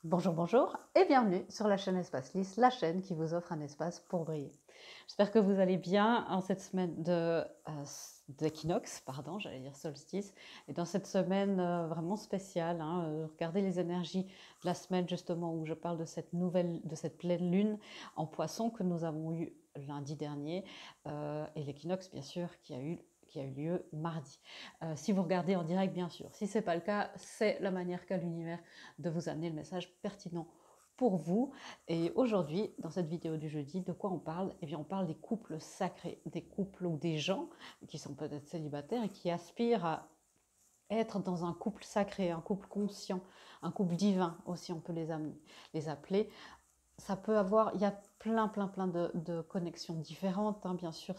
Bonjour, bonjour et bienvenue sur la chaîne Espace Lys, la chaîne qui vous offre un espace pour briller. J'espère que vous allez bien en cette semaine d'équinoxe, pardon, j'allais dire solstice, et dans cette semaine vraiment spéciale. Regardez les énergies de la semaine justement où je parle de cette pleine lune en Poisson que nous avons eu lundi dernier et l'équinoxe bien sûr qui a eu lieu mardi. Si vous regardez en direct, bien sûr. Si ce n'est pas le cas, c'est la manière qu'a l'univers de vous amener le message pertinent pour vous. Et aujourd'hui, dans cette vidéo du jeudi, de quoi on parle? Eh bien, on parle des couples sacrés, des couples ou des gens qui sont peut-être célibataires et qui aspirent à être dans un couple sacré, un couple conscient, un couple divin aussi, on peut les appeler. Ça peut avoir, il y a plein de connexions différentes, hein, bien sûr.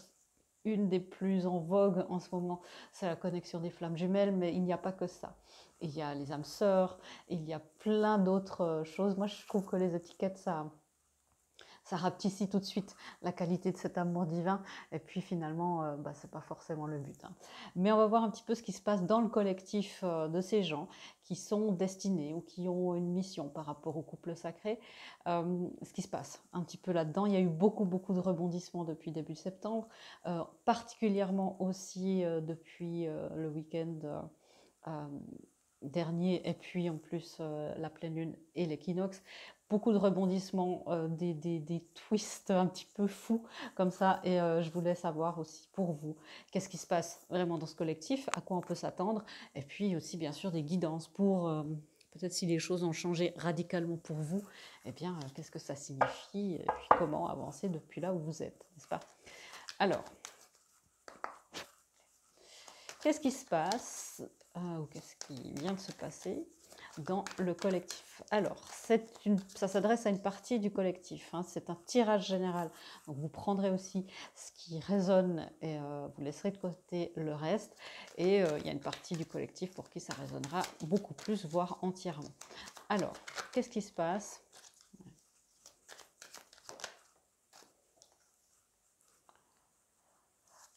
Une des plus en vogue en ce moment, c'est la connexion des flammes jumelles, mais il n'y a pas que ça. Il y a les âmes sœurs, il y a plein d'autres choses. Moi, je trouve que les étiquettes, ça rapetissit tout de suite la qualité de cet amour divin. Et puis finalement, ce n'est pas forcément le but. Mais on va voir un petit peu ce qui se passe dans le collectif de ces gens qui sont destinés ou qui ont une mission par rapport au couple sacré. Ce qui se passe un petit peu là-dedans. Il y a eu beaucoup de rebondissements depuis début septembre, particulièrement aussi depuis le week-end dernier, et puis en plus la pleine lune et l'équinoxe. Beaucoup de rebondissements, des twists un petit peu fous comme ça, et je voulais savoir aussi pour vous, qu'est-ce qui se passe vraiment dans ce collectif, à quoi on peut s'attendre, et puis aussi bien sûr des guidances pour peut-être si les choses ont changé radicalement pour vous, eh bien qu'est-ce que ça signifie, et puis comment avancer depuis là où vous êtes, n'est-ce pas? Alors, qu'est-ce qui se passe ou qu'est-ce qui vient de se passer dans le collectif? Alors, ça s'adresse à une partie du collectif, hein, c'est un tirage général. Donc, vous prendrez aussi ce qui résonne et vous laisserez de côté le reste. Et il y a une partie du collectif pour qui ça résonnera beaucoup plus, voire entièrement. Alors, qu'est-ce qui se passe?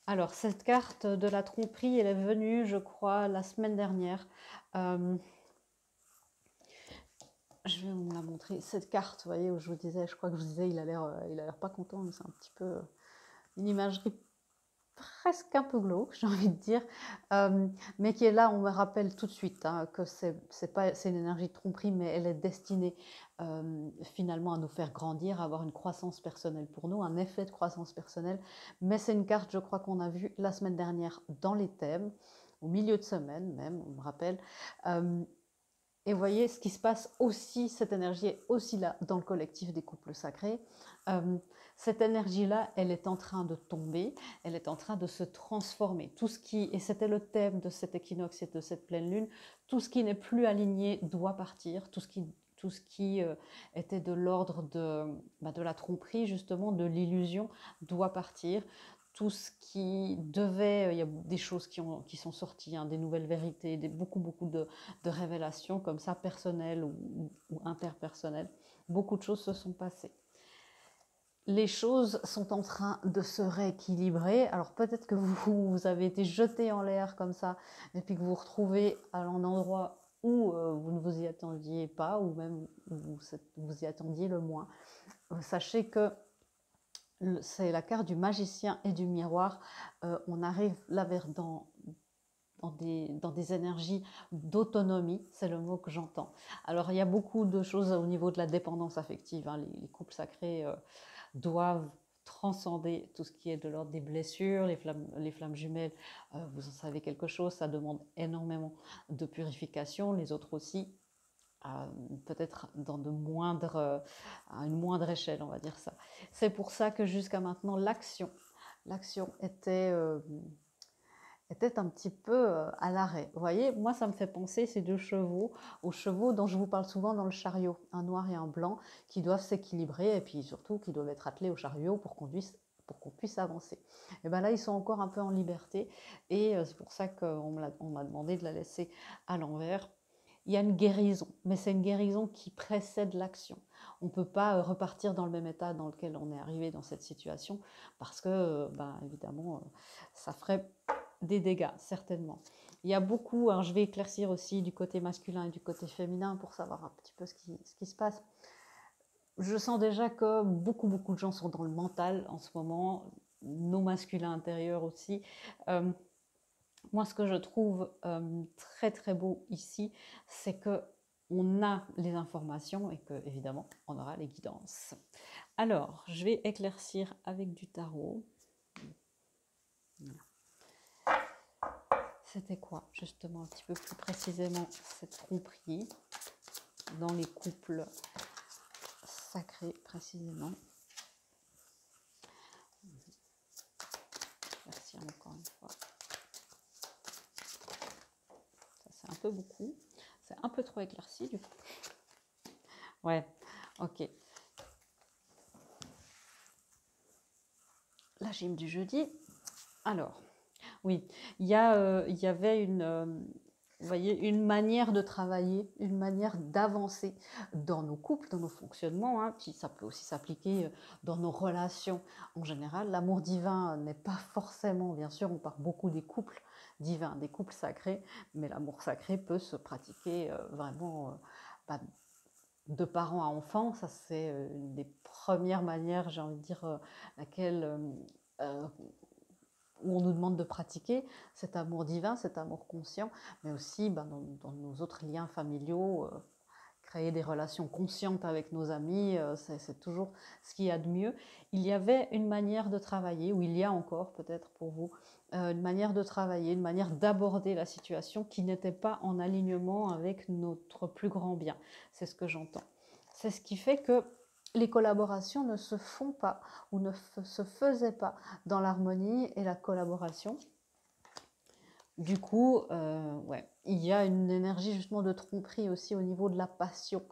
Alors, cette carte de la tromperie, elle est venue, je crois, la semaine dernière. Je vais vous la montrer. Cette carte, vous voyez, où je vous disais, je crois que je vous disais, il a l'air pas content, mais c'est un petit peu une imagerie presque un peu glauque, j'ai envie de dire, mais qui est là, on me rappelle tout de suite que c'est une énergie de tromperie, mais elle est destinée finalement à nous faire grandir, à avoir une croissance personnelle pour nous, un effet de croissance personnelle. Mais c'est une carte, je crois, qu'on a vue la semaine dernière dans les thèmes, au milieu de semaine même, on me rappelle. Et vous voyez, ce qui se passe aussi, cette énergie est aussi là dans le collectif des couples sacrés. Cette énergie-là, elle est en train de tomber, elle est en train de se transformer. Et c'était le thème de cet équinoxe et de cette pleine lune, tout ce qui n'est plus aligné doit partir, tout ce qui était de l'ordre de la tromperie, justement, de l'illusion, doit partir. Tout ce qui devait, il y a des choses qui sont sorties, des nouvelles vérités, beaucoup de révélations comme ça, personnelles ou interpersonnelles. Beaucoup de choses se sont passées. Les choses sont en train de se rééquilibrer. Alors peut-être que vous avez été jeté en l'air comme ça, et puis que vous vous retrouvez à un endroit où vous ne vous y attendiez pas, ou même où vous y attendiez le moins. Sachez que c'est la carte du magicien et du miroir. On arrive là dans des énergies d'autonomie, c'est le mot que j'entends. Alors il y a beaucoup de choses au niveau de la dépendance affective, les couples sacrés doivent transcender tout ce qui est de l'ordre des blessures, les flammes jumelles, vous en savez quelque chose, ça demande énormément de purification, les autres aussi, peut-être à une moindre échelle, on va dire ça. C'est pour ça que jusqu'à maintenant, l'action était un petit peu à l'arrêt. Vous voyez, moi, ça me fait penser ces deux chevaux, aux chevaux dont je vous parle souvent dans le chariot, un noir et un blanc, qui doivent s'équilibrer et puis surtout qui doivent être attelés au chariot pour qu'on puisse avancer. Et bien là, ils sont encore un peu en liberté et c'est pour ça qu'on m'a demandé de la laisser à l'envers. Il y a une guérison, mais c'est une guérison qui précède l'action. On ne peut pas repartir dans le même état dans lequel on est arrivé dans cette situation parce que, évidemment, ça ferait des dégâts, certainement. il y a beaucoup, hein, je vais éclaircir aussi du côté masculin et du côté féminin pour savoir un petit peu ce qui se passe. Je sens déjà que beaucoup de gens sont dans le mental en ce moment, nos masculins intérieurs aussi. Moi, ce que je trouve très beau ici, c'est que on a les informations et que, évidemment, on aura les guidances. Alors, je vais éclaircir avec du tarot. C'était quoi, justement, un petit peu plus précisément, cette tromperie dans les couples sacrés, précisément. Éclaircir encore une fois. Ça, c'est un peu beaucoup. C'est un peu trop éclairci, du coup. Ouais, ok. La gym du jeudi. Alors, oui, il y avait vous voyez, une manière de travailler, une manière d'avancer dans nos couples, dans nos fonctionnements, hein, puis ça peut aussi s'appliquer dans nos relations en général. L'amour divin n'est pas forcément, bien sûr, on parle beaucoup des couples divins, des couples sacrés, mais l'amour sacré peut se pratiquer vraiment de parents à enfants. Ça, c'est une des premières manières, j'ai envie de dire, laquelle... où on nous demande de pratiquer cet amour divin, cet amour conscient, mais aussi dans nos autres liens familiaux, créer des relations conscientes avec nos amis, c'est toujours ce qu'il y a de mieux. Il y avait une manière de travailler, ou il y a encore peut-être pour vous, une manière de travailler, une manière d'aborder la situation qui n'était pas en alignement avec notre plus grand bien. C'est ce que j'entends. C'est ce qui fait que les collaborations ne se font pas ou ne se faisaient pas dans l'harmonie et la collaboration. Du coup, ouais, il y a une énergie justement de tromperie aussi au niveau de la passion.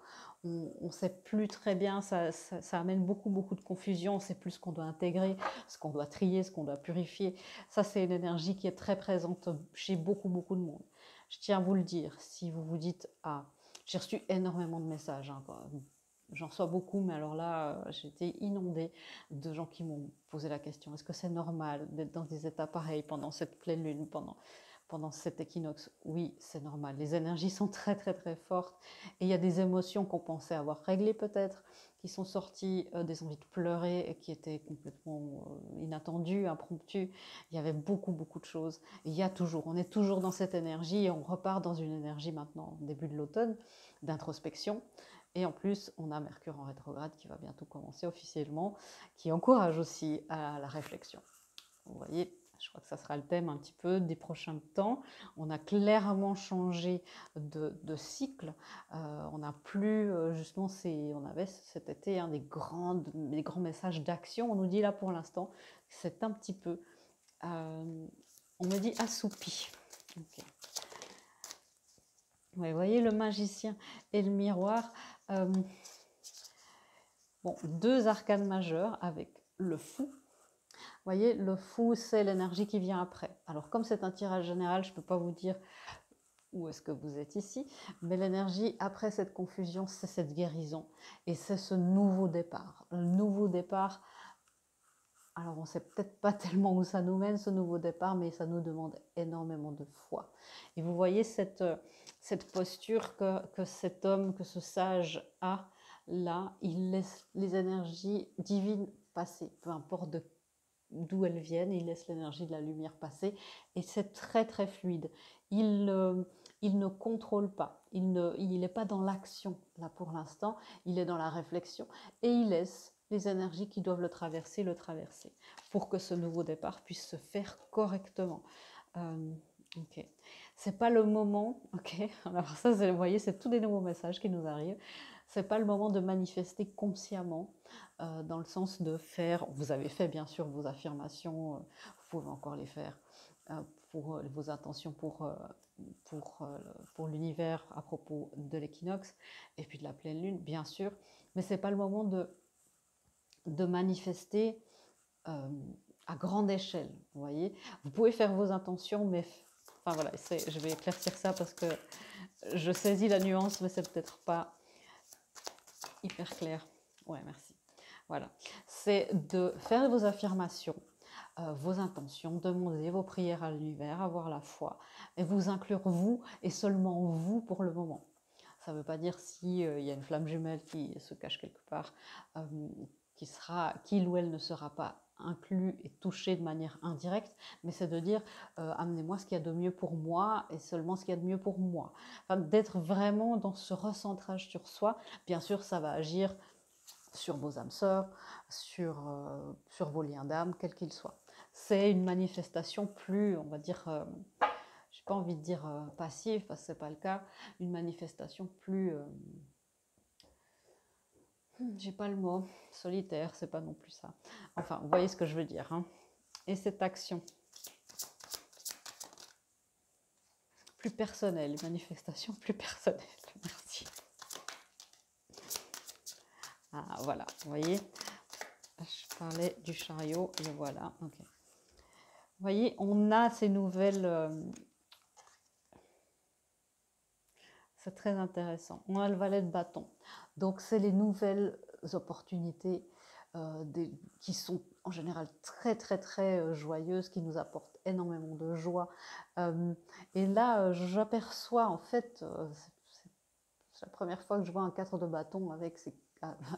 On ne sait plus très bien, ça amène beaucoup de confusion, on ne sait plus ce qu'on doit intégrer, ce qu'on doit trier, ce qu'on doit purifier. Ça, c'est une énergie qui est très présente chez beaucoup de monde. Je tiens à vous le dire, si vous vous dites « Ah, j'ai reçu énormément de messages, hein, j'en reçois beaucoup, mais alors là, j'ai été inondée de gens qui m'ont posé la question, est-ce que c'est normal d'être dans des états pareils pendant cette pleine lune, pendant cet équinoxe? Oui, c'est normal. Les énergies sont très fortes et il y a des émotions qu'on pensait avoir réglées peut-être, qui sont sorties, des envies de pleurer et qui étaient complètement inattendues, impromptues. Il y avait beaucoup de choses. Et il y a toujours, on est toujours dans cette énergie et on repart dans une énergie maintenant, début de l'automne, d'introspection. Et en plus, on a Mercure en rétrograde qui va bientôt commencer officiellement, qui encourage aussi à la réflexion. Vous voyez, je crois que ça sera le thème un petit peu des prochains temps. On a clairement changé de cycle. On n'a plus, justement, on avait cet été des grands messages d'action. On nous dit là pour l'instant, c'est un petit peu, on me dit assoupi. Okay. Ouais, vous voyez le magicien et le miroir. Bon, deux arcanes majeures avec le fou. Vous voyez, le fou, c'est l'énergie qui vient après. Alors, comme c'est un tirage général, je ne peux pas vous dire où est-ce que vous êtes ici, mais l'énergie après cette confusion, c'est cette guérison. Et c'est ce nouveau départ. Le nouveau départ, alors on ne sait peut-être pas tellement où ça nous mène, ce nouveau départ, mais ça nous demande énormément de foi. Et vous voyez cette posture que cet homme, que ce sage a, là, il laisse les énergies divines passer, peu importe d'où elles viennent, il laisse l'énergie de la lumière passer, et c'est très fluide. Il ne contrôle pas, il n'est pas dans l'action, là pour l'instant, il est dans la réflexion, et il laisse les énergies qui doivent le traverser, pour que ce nouveau départ puisse se faire correctement. Ok. C'est pas le moment, ok. Alors ça, vous voyez, c'est tous des nouveaux messages qui nous arrivent. C'est pas le moment de manifester consciemment, dans le sens de faire. Vous avez fait bien sûr vos affirmations, vous pouvez encore les faire pour vos intentions pour l'univers à propos de l'équinoxe et puis de la pleine lune, bien sûr. Mais c'est pas le moment de manifester à grande échelle, vous voyez. Vous pouvez faire vos intentions, mais enfin voilà, je vais éclaircir ça parce que je saisis la nuance, mais c'est peut-être pas hyper clair. Ouais, merci. Voilà, c'est de faire vos affirmations vos intentions, demander vos prières à l'univers, avoir la foi et vous inclure vous et seulement vous pour le moment. Ça ne veut pas dire si il y a une flamme jumelle qui se cache quelque part, qu'il ou elle ne sera pas inclus et touché de manière indirecte, mais c'est de dire amenez-moi ce qu'il y a de mieux pour moi et seulement ce qu'il y a de mieux pour moi. Enfin, d'être vraiment dans ce recentrage sur soi. Bien sûr, ça va agir sur vos âmes sœurs, sur vos liens d'âme, quels qu'ils soient. C'est une manifestation plus, on va dire, j'ai pas envie de dire passive, parce que c'est pas le cas, une manifestation plus, j'ai pas le mot, solitaire, c'est pas non plus ça. Enfin, vous voyez ce que je veux dire. Hein. Et cette action plus personnelle, une manifestation plus personnelle, merci. Ah, voilà, vous voyez, je parlais du chariot, et voilà, ok. Vous voyez, on a ces nouvelles... c'est très intéressant. On a le valet de bâton. Donc, c'est les nouvelles opportunités qui sont en général très, très, très joyeuses, qui nous apportent énormément de joie. Et là, j'aperçois, en fait, c'est la première fois que je vois un 4 de bâton avec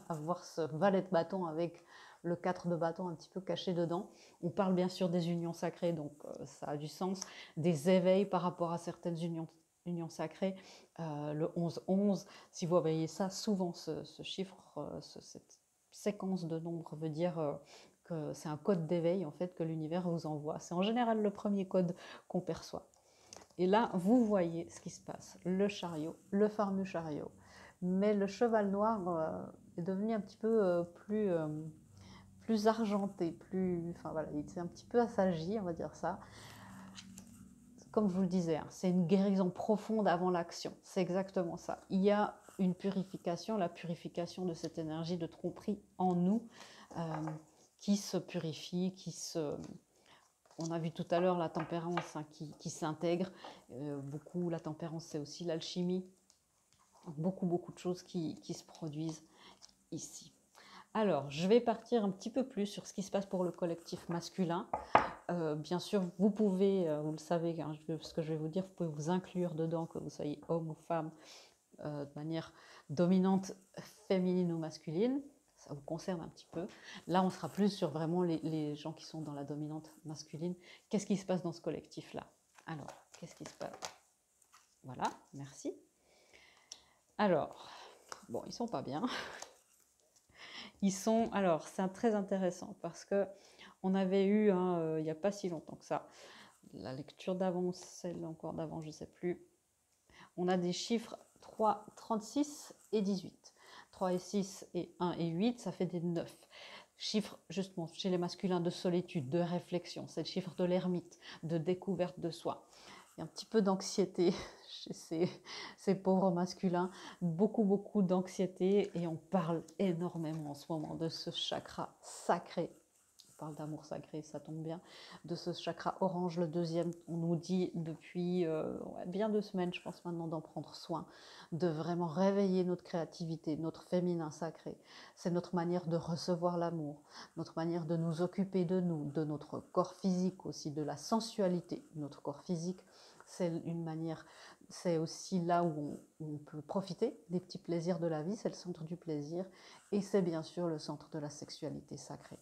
avoir ce valet de bâton avec le 4 de bâton un petit peu caché dedans. On parle bien sûr des unions sacrées, donc ça a du sens, des éveils par rapport à certaines unions sacrées. Le 11-11, si vous voyez ça, souvent ce chiffre, cette séquence de nombres veut dire que c'est un code d'éveil en fait que l'univers vous envoie. C'est en général le premier code qu'on perçoit. Et là, vous voyez ce qui se passe. Le chariot, le fameux chariot. Mais le cheval noir est devenu un petit peu plus argenté, enfin voilà, il s'est un petit peu assagi, on va dire ça. Comme je vous le disais, hein, c'est une guérison profonde avant l'action. C'est exactement ça. Il y a une purification, la purification de cette énergie de tromperie en nous, qui se purifie, on a vu tout à l'heure la tempérance hein, qui s'intègre. Beaucoup, la tempérance, c'est aussi l'alchimie. Beaucoup de choses qui se produisent ici. Alors, je vais partir un petit peu plus sur ce qui se passe pour le collectif masculin. Bien sûr, vous pouvez, vous le savez, hein, ce que je vais vous dire, vous pouvez vous inclure dedans, que vous soyez homme ou femme, de manière dominante, féminine ou masculine. Ça vous concerne un petit peu. Là, on sera plus sur vraiment les gens qui sont dans la dominante masculine. Qu'est-ce qui se passe dans ce collectif-là? Alors, qu'est-ce qui se passe? Voilà, merci. Alors, bon, ils sont pas bien. Alors, c'est très intéressant parce que on avait eu, il n'y a pas si longtemps que ça, la lecture d'avant, celle encore d'avant, je ne sais plus. On a des chiffres 3, 36 et 18. 3 et 6 et 1 et 8, ça fait des 9. Chiffres, justement, chez les masculins de solitude, de réflexion. C'est le chiffre de l'ermite, de découverte de soi. Il y a un petit peu d'anxiété chez ces pauvres masculins. Beaucoup d'anxiété. Et on parle énormément en ce moment de ce chakra sacré. On parle d'amour sacré, ça tombe bien. De ce chakra orange, le deuxième, on nous dit depuis bien 2 semaines, je pense maintenant, d'en prendre soin, de vraiment réveiller notre créativité, notre féminin sacré. C'est notre manière de recevoir l'amour, notre manière de nous occuper de nous, de notre corps physique aussi, de la sensualité. Notre corps physique, c'est une manière, c'est aussi là où on peut profiter des petits plaisirs de la vie, c'est le centre du plaisir, et c'est bien sûr le centre de la sexualité sacrée.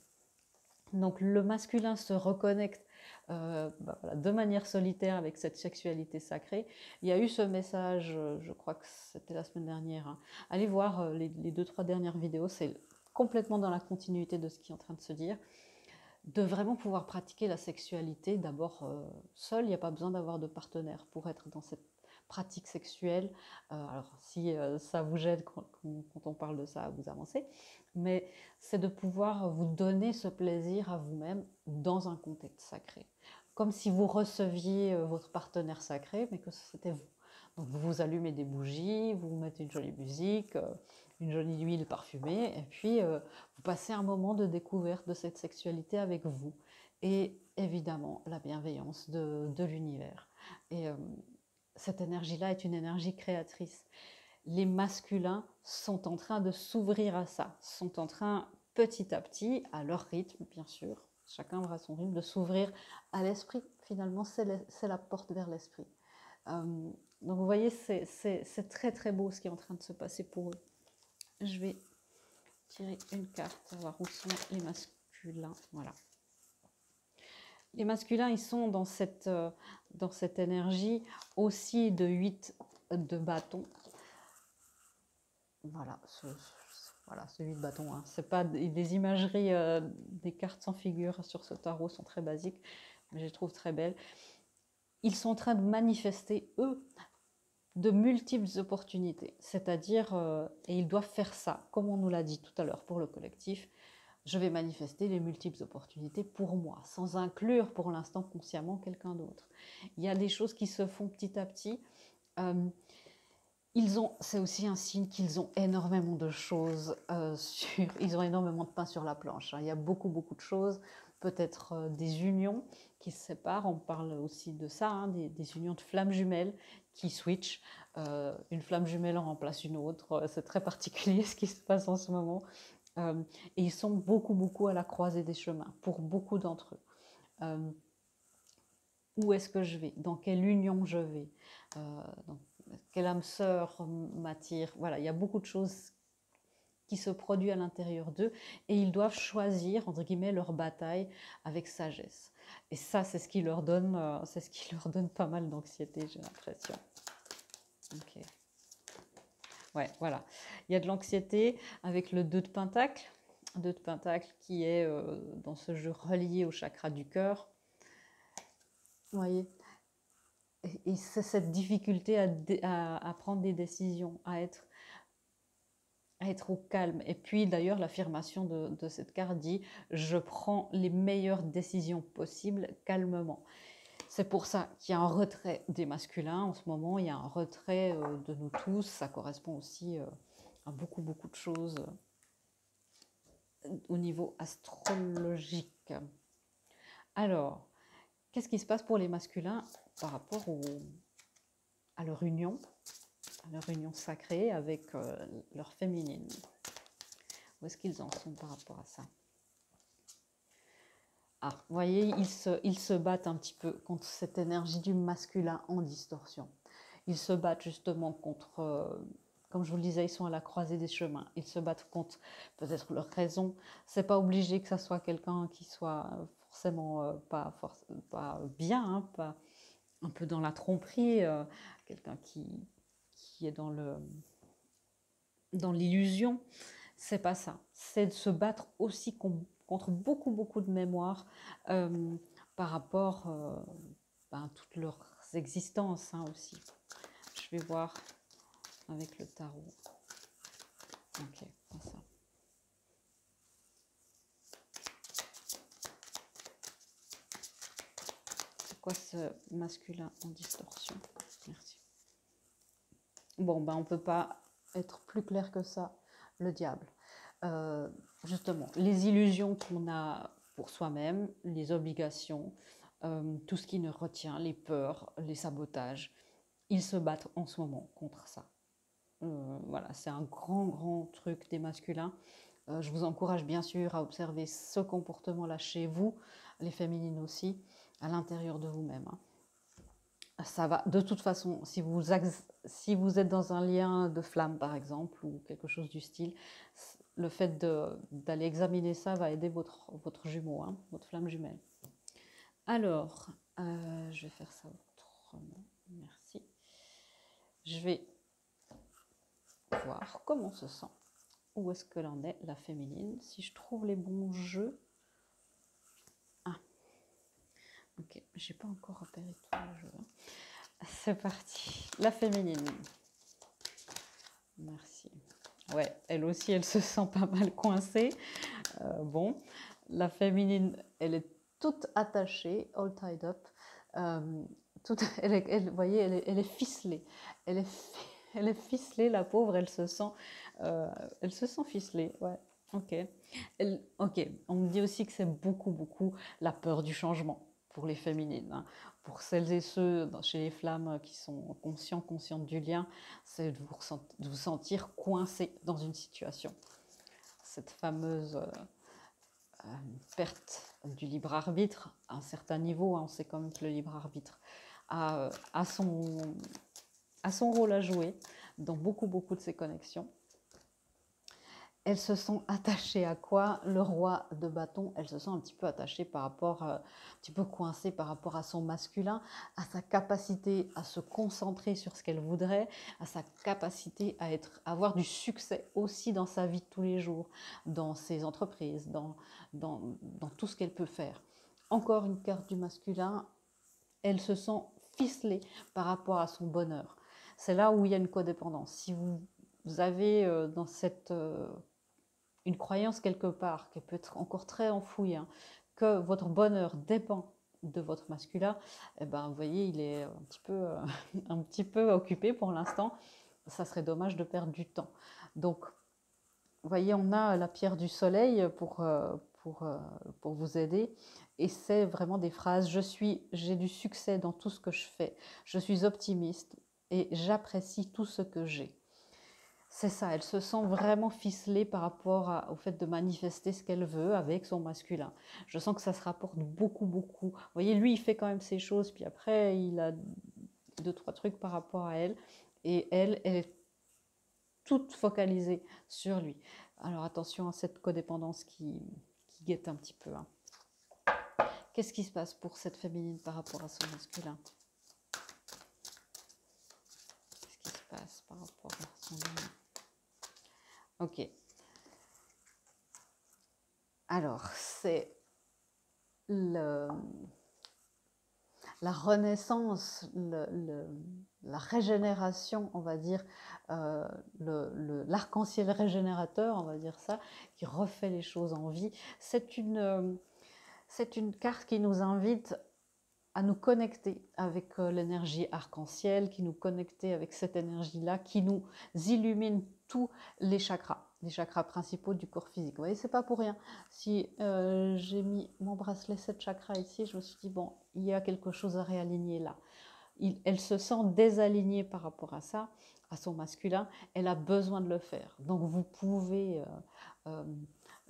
Donc le masculin se reconnecte voilà, de manière solitaire avec cette sexualité sacrée. Il y a eu ce message, je crois que c'était la semaine dernière. Hein. Allez voir les 2-3 dernières vidéos, c'est complètement dans la continuité de ce qui est en train de se dire. De vraiment pouvoir pratiquer la sexualité d'abord seul, il n'y a pas besoin d'avoir de partenaire pour être dans cette pratique sexuelle. Alors si ça vous gêne quand on parle de ça, vous avancez, mais c'est de pouvoir vous donner ce plaisir à vous-même dans un contexte sacré. Comme si vous receviez votre partenaire sacré, mais que c'était vous. Donc vous allumez des bougies, vous mettez une jolie musique, une jolie huile parfumée, et puis vous passez un moment de découverte de cette sexualité avec vous. Et évidemment, la bienveillance de l'univers. Et cette énergie-là est une énergie créatrice. Les masculins sont en train de s'ouvrir à ça, sont en train petit à petit, à leur rythme bien sûr, chacun aura son rythme, de s'ouvrir à l'esprit. Finalement, c'est la porte vers l'esprit. Donc vous voyez, c'est très très beau ce qui est en train de se passer pour eux. Je vais tirer une carte, voir où sont les masculins. Voilà. Les masculins, ils sont dans cette énergie aussi de 8 de bâtons. Voilà, ce 8 bâtons. Hein. C'est pas des imageries, des cartes sans figure sur ce tarot sont très basiques, mais je les trouve très belles. Ils sont en train de manifester, eux, de multiples opportunités. C'est-à-dire, et ils doivent faire ça, comme on nous l'a dit tout à l'heure pour le collectif, je vais manifester les multiples opportunités pour moi, sans inclure pour l'instant consciemment quelqu'un d'autre. Il y a des choses qui se font petit à petit. C'est aussi un signe qu'ils ont énormément de choses, ils ont énormément de pain sur la planche. Hein. Il y a beaucoup, beaucoup de choses, peut-être des unions qui se séparent. On parle aussi de ça, hein, des unions de flammes jumelles qui switchent. Une flamme jumelle en remplace une autre. C'est très particulier ce qui se passe en ce moment. Et ils sont beaucoup, beaucoup à la croisée des chemins, pour beaucoup d'entre eux. Où est-ce que je vais? Dans quelle union je vais? Quelle âme sœur m'attire? Voilà, il y a beaucoup de choses qui se produisent à l'intérieur d'eux et ils doivent choisir, entre guillemets, leur bataille avec sagesse. Et ça, c'est ce qui leur donne pas mal d'anxiété, j'ai l'impression. Ok. Ouais, voilà. Il y a de l'anxiété avec le 2 de Pentacle. 2 de Pentacle qui est dans ce jeu relié au chakra du cœur. Vous voyez, et c'est cette difficulté à prendre des décisions, à être au calme. Et puis d'ailleurs, l'affirmation de cette carte dit « Je prends les meilleures décisions possibles calmement ». C'est pour ça qu'il y a un retrait des masculins en ce moment, il y a un retrait de nous tous, ça correspond aussi à beaucoup, beaucoup de choses au niveau astrologique. Alors, qu'est-ce qui se passe pour les masculins par rapport à leur union sacrée avec leur féminine? Où est-ce qu'ils en sont par rapport à ça? Ah, vous voyez, ils se battent un petit peu contre cette énergie du masculin en distorsion. Ils se battent justement contre, comme je vous le disais, ils sont à la croisée des chemins. Ils se battent contre peut-être leur raison. C'est pas obligé que ça soit quelqu'un qui soit forcément pas bien, hein, pas un peu dans la tromperie, quelqu'un qui est dans l'illusion. C'est pas ça. C'est de se battre aussi contre beaucoup, beaucoup de mémoire par rapport à toutes leurs existences hein, aussi. Je vais voir avec le tarot. Ok, c'est ça. C'est quoi ce masculin en distorsion? Merci. Bon, ben on ne peut pas être plus clair que ça. Le diable. Justement, les illusions qu'on a pour soi-même, les obligations, tout ce qui nous retient, les peurs, les sabotages, ils se battent en ce moment contre ça. Voilà, c'est un grand, grand truc des masculins. Je vous encourage bien sûr à observer ce comportement-là chez vous, les féminines aussi, à l'intérieur de vous-même. Hein. Ça va, de toute façon, si vous êtes dans un lien de flamme, par exemple, ou quelque chose du style, le fait d'aller examiner ça va aider votre jumeau, hein, votre flamme jumelle. Alors, je vais faire ça autrement. Merci. Je vais voir comment se sent. Où est-ce que l'en est, la féminine? Si je trouve les bons jeux. Ah, ok, j'ai pas encore repéré tous les jeux. Hein. C'est parti. La féminine. Merci. Ouais, elle aussi, elle se sent pas mal coincée. Bon, la féminine, elle est toute attachée, all tied up. Vous voyez, elle est ficelée. Elle est ficelée, la pauvre, elle se sent ficelée. Ouais, ok. Ok, on me dit aussi que c'est beaucoup, beaucoup la peur du changement pour les féminines. Hein. Pour celles et ceux chez les flammes qui sont conscientes du lien, c'est de vous sentir coincé dans une situation. Cette fameuse perte du libre arbitre à un certain niveau, hein, on sait quand même que le libre arbitre a son rôle à jouer dans beaucoup de ces connexions. Elles se sont attachées à quoi? Le roi de bâton, elles se sont un petit peu attachées par rapport, un petit peu coincées par rapport à son masculin, à sa capacité à se concentrer sur ce qu'elle voudrait, à sa capacité à avoir du succès aussi dans sa vie de tous les jours, dans ses entreprises, dans tout ce qu'elle peut faire. Encore une carte du masculin, elle se sent ficelée par rapport à son bonheur. C'est là où il y a une codépendance. Si vous avez dans cette une croyance quelque part, qui peut être encore très enfouie, hein, que votre bonheur dépend de votre masculin, eh ben, vous voyez, il est un petit peu occupé pour l'instant. Ça serait dommage de perdre du temps. Donc, vous voyez, on a la pierre du soleil pour vous aider. Et c'est vraiment des phrases, j'ai du succès dans tout ce que je fais. Je suis optimiste et j'apprécie tout ce que j'ai. C'est ça, elle se sent vraiment ficelée par rapport au fait de manifester ce qu'elle veut avec son masculin. Je sens que ça se rapporte beaucoup. Vous voyez, lui, il fait quand même ses choses, puis après, il a 2-3 trucs par rapport à elle, et elle est toute focalisée sur lui. Alors attention à cette codépendance qui guette un petit peu. Hein. Qu'est-ce qui se passe pour cette féminine par rapport à son masculin? Qu'est-ce qui se passe par rapport à son homme? Ok. Alors, c'est la renaissance, la régénération, on va dire, l'arc-en-ciel régénérateur, on va dire ça, qui refait les choses en vie. C'est une carte qui nous invite à nous connecter avec l'énergie arc-en-ciel, qui nous connecter avec cette énergie-là, qui nous illumine tous les chakras principaux du corps physique. Vous voyez, c'est pas pour rien. Si j'ai mis mon bracelet 7 chakras ici, je me suis dit, bon, il y a quelque chose à réaligner là. Elle se sent désalignée par rapport à ça, à son masculin, elle a besoin de le faire. Donc vous pouvez,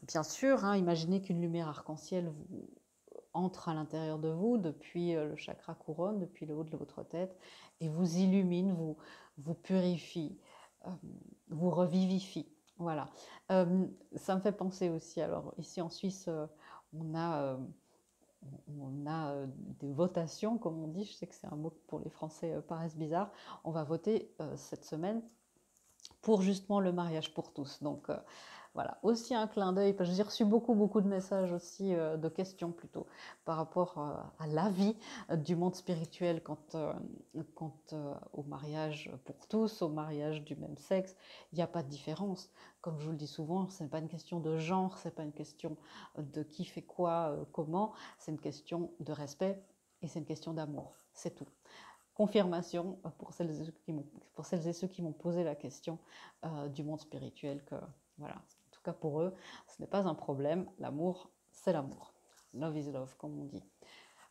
bien sûr, hein, imaginer qu'une lumière arc-en-ciel entre à l'intérieur de vous, depuis le chakra couronne, depuis le haut de votre tête, et vous illumine, vous purifie, vous revivifie. Voilà. Ça me fait penser aussi, alors ici en Suisse, on a des votations, comme on dit, je sais que c'est un mot pour les Français paraissent bizarre, on va voter cette semaine pour justement le mariage pour tous. Donc voilà, aussi un clin d'œil, parce que j'ai reçu beaucoup de messages aussi, de questions plutôt, par rapport à la vie du monde spirituel quant au mariage pour tous, au mariage du même sexe. Il n'y a pas de différence. Comme je vous le dis souvent, ce n'est pas une question de genre, ce n'est pas une question de qui fait quoi, comment, c'est une question de respect et c'est une question d'amour, c'est tout. Confirmation pour celles et ceux qui m'ont posé la question du monde spirituel que, voilà, en tout cas pour eux, ce n'est pas un problème. L'amour, c'est l'amour. Love is love, comme on dit.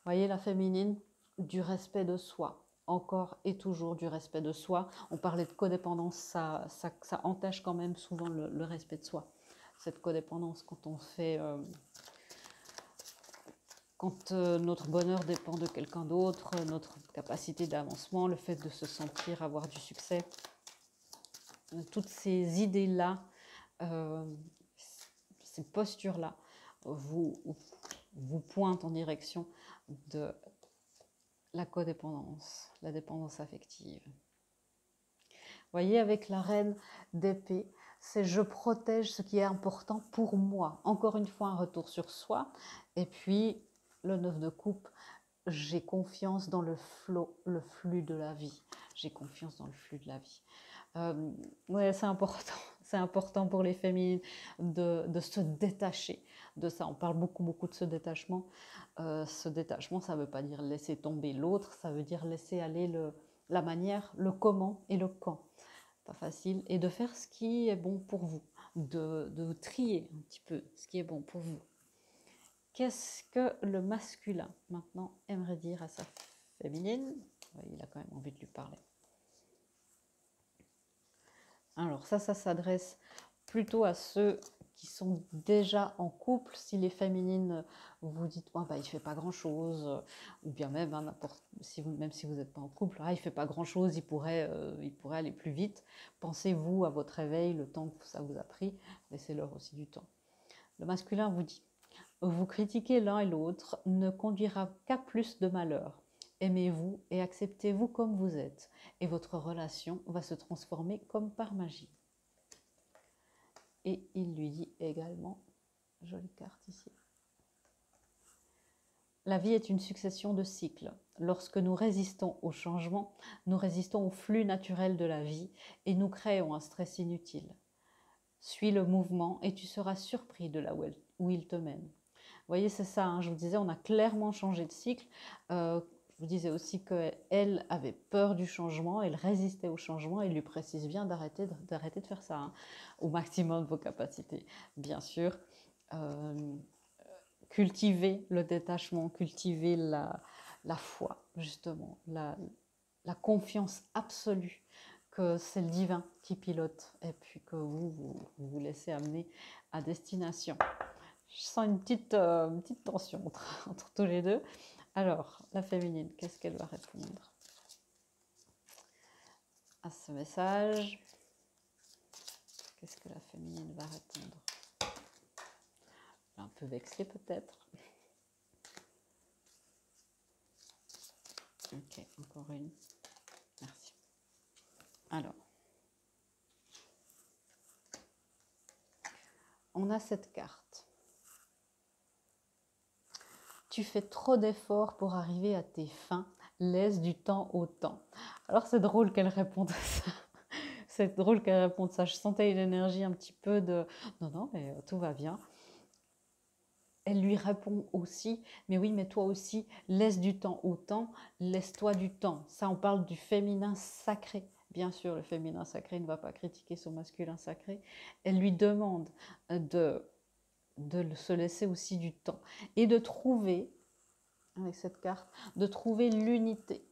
Voyez la féminine, du respect de soi. Encore et toujours du respect de soi. On parlait de codépendance, ça entache quand même souvent le respect de soi. Cette codépendance, quand on fait... quand notre bonheur dépend de quelqu'un d'autre, notre capacité d'avancement, le fait de se sentir avoir du succès, toutes ces idées-là, ces postures-là, vous pointent en direction de la codépendance, la dépendance affective. Vous voyez, avec la reine d'épée, c'est je protège ce qui est important pour moi. Encore une fois, un retour sur soi. Et puis, le 9 de coupe, j'ai confiance dans le flux de la vie. J'ai confiance dans le flux de la vie. Ouais, c'est important. C'est important pour les féminines de se détacher de ça. On parle beaucoup de ce détachement. Ce détachement, ça ne veut pas dire laisser tomber l'autre, ça veut dire laisser aller la manière, le comment et le quand. Pas facile. Et de faire ce qui est bon pour vous. De trier un petit peu ce qui est bon pour vous. Qu'est-ce que le masculin, maintenant, aimerait dire à sa féminine? Il a quand même envie de lui parler. Alors ça s'adresse plutôt à ceux qui sont déjà en couple, si les féminines, vous dites oh, bah, il ne fait pas grand-chose, ou bien même, hein, même si vous n'êtes pas en couple, ah, il ne fait pas grand-chose, il pourrait aller plus vite. Pensez-vous à votre réveil, le temps que ça vous a pris, laissez-leur aussi du temps. Le masculin vous dit, vous critiquer l'un et l'autre ne conduira qu'à plus de malheur. Aimez-vous et acceptez-vous comme vous êtes, et votre relation va se transformer comme par magie. Et il lui dit également, jolie carte ici, la vie est une succession de cycles. Lorsque nous résistons au changement, nous résistons au flux naturel de la vie et nous créons un stress inutile. Suis le mouvement et tu seras surpris de là où il te mène. Vous voyez, c'est ça, hein, je vous disais, on a clairement changé de cycle. Je vous disais aussi qu'elle avait peur du changement, elle résistait au changement, et lui précise bien d'arrêter de faire ça, hein, au maximum de vos capacités. Bien sûr, cultiver le détachement, cultiver la foi, justement, la confiance absolue que c'est le divin qui pilote, et puis que vous laissez amener à destination. Je sens une petite tension entre tous les deux. Alors, la féminine, qu'est-ce qu'elle va répondre à ce message? Qu'est-ce que la féminine va répondre? Un peu vexée peut-être. Ok, encore une. Merci. Alors, on a cette carte. Tu fais trop d'efforts pour arriver à tes fins, laisse du temps au temps. Alors c'est drôle qu'elle réponde à ça. C'est drôle qu'elle réponde ça. Je sentais une énergie un petit peu de non, non, mais tout va bien. Elle lui répond aussi, mais oui, mais toi aussi, laisse du temps au temps, laisse-toi du temps. Ça, on parle du féminin sacré. Bien sûr, le féminin sacré ne va pas critiquer son masculin sacré. Elle lui demande de se laisser aussi du temps et de trouver, avec cette carte, de trouver l'unité.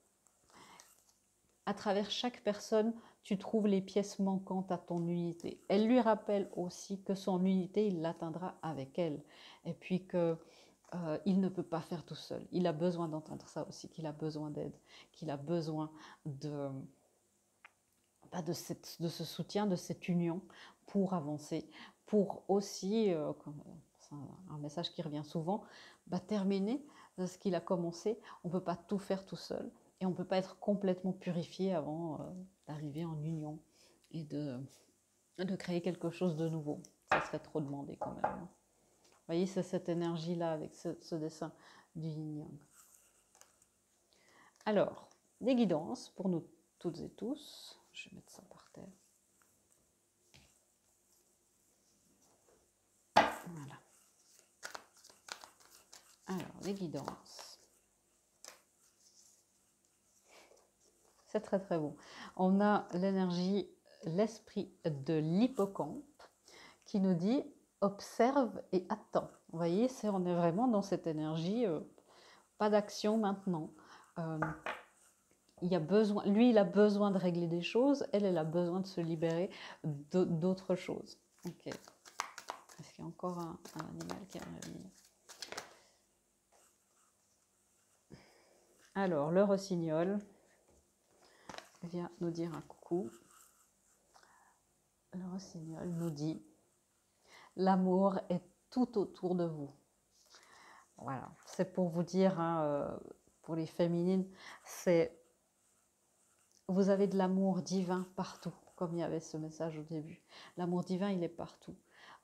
À travers chaque personne, tu trouves les pièces manquantes à ton unité. Elle lui rappelle aussi que son unité, il l'atteindra avec elle. Et puis que il ne peut pas faire tout seul. Il a besoin d'entendre ça aussi, qu'il a besoin d'aide, qu'il a besoin de ce soutien, de cette union pour avancer, pour aussi, c'est un message qui revient souvent, terminer ce qu'il a commencé. On ne peut pas tout faire tout seul et on ne peut pas être complètement purifié avant d'arriver en union et de créer quelque chose de nouveau. Ça serait trop demandé quand même. Vous voyez, c'est cette énergie-là avec ce dessin du yin-yang. Alors, des guidances pour nous toutes et tous. Je vais mettre ça par terre. Voilà. Alors, les guidances. C'est très très bon. On a l'énergie, l'esprit de l'hippocampe qui nous dit observe et attends. Vous voyez, on est vraiment dans cette énergie, pas d'action maintenant. Il a besoin, lui, il a besoin de régler des choses, elle a besoin de se libérer d'autres choses. Ok. Est-ce qu'il y a encore un animal qui aimerait venir? Alors, le rossignol vient nous dire un coucou. Le rossignol nous dit l'amour est tout autour de vous. Voilà, c'est pour vous dire, hein, pour les féminines, vous avez de l'amour divin partout, comme il y avait ce message au début. L'amour divin, il est partout,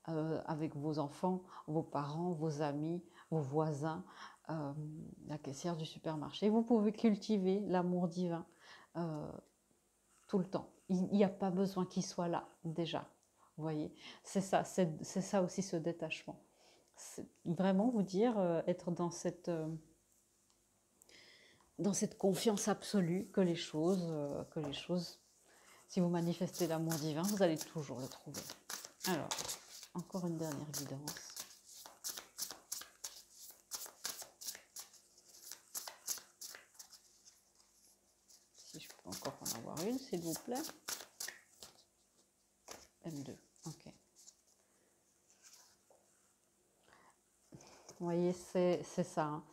avec vos enfants, vos parents, vos amis, vos voisins, la caissière du supermarché. Vous pouvez cultiver l'amour divin tout le temps. Il n'y a pas besoin qu'il soit là, déjà. Vous voyez, c'est ça aussi, ce détachement. C'est vraiment vous dire, être dans cette confiance absolue que les choses, si vous manifestez l'amour divin, vous allez toujours le trouver. Alors, encore une dernière guidance. Si je peux encore en avoir une, s'il vous plaît. M2, ok. Vous voyez, c'est ça, hein.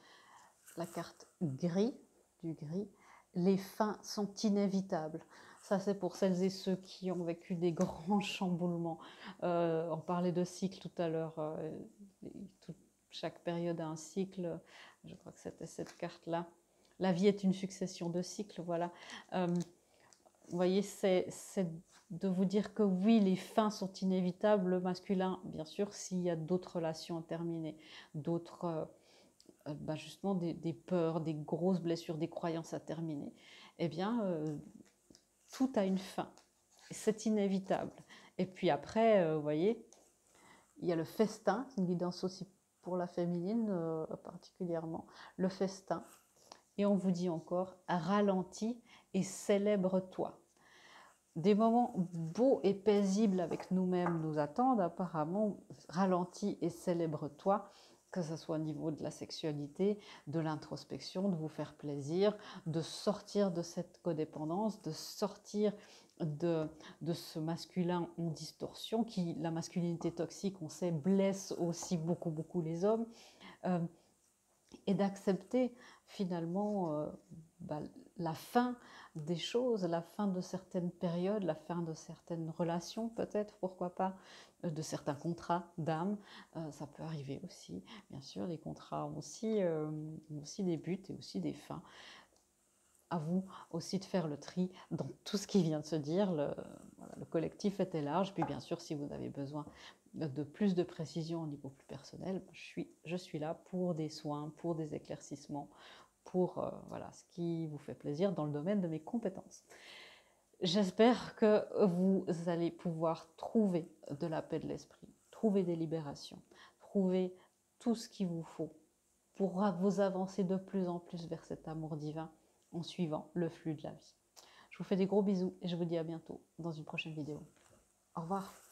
La carte gris, du gris. Les fins sont inévitables. Ça, c'est pour celles et ceux qui ont vécu des grands chamboulements. On parlait de cycle tout à l'heure. Chaque période a un cycle. Je crois que c'était cette carte-là. La vie est une succession de cycles, voilà. Vous voyez, c'est de vous dire que oui, les fins sont inévitables. Le masculin, bien sûr, s'il y a d'autres relations à terminer, d'autres... justement des peurs, des grosses blessures, des croyances à terminer, eh bien, tout a une fin. C'est inévitable. Et puis après, vous voyez, il y a le festin, c'est une guidance aussi pour la féminine particulièrement, le festin. Et on vous dit encore, ralentis et célèbre-toi. Des moments beaux et paisibles avec nous-mêmes nous attendent, apparemment, ralentis et célèbre-toi, que ce soit au niveau de la sexualité, de l'introspection, de vous faire plaisir, de sortir de cette codépendance, de sortir de ce masculin en distorsion, qui, la masculinité toxique, on sait, blesse aussi beaucoup les hommes, et d'accepter finalement la fin des choses, la fin de certaines périodes, la fin de certaines relations peut-être, pourquoi pas, de certains contrats d'âme. Ça peut arriver aussi, bien sûr, les contrats ont aussi des buts et aussi des fins. À vous aussi de faire le tri dans tout ce qui vient de se dire. Le collectif était large, puis bien sûr, si vous avez besoin de plus de précision au niveau plus personnel, je suis là pour des soins, pour des éclaircissements, pour voilà, ce qui vous fait plaisir dans le domaine de mes compétences. J'espère que vous allez pouvoir trouver de la paix de l'esprit, trouver des libérations, trouver tout ce qu'il vous faut pour vous avancer de plus en plus vers cet amour divin en suivant le flux de la vie. Je vous fais des gros bisous et je vous dis à bientôt dans une prochaine vidéo. Au revoir.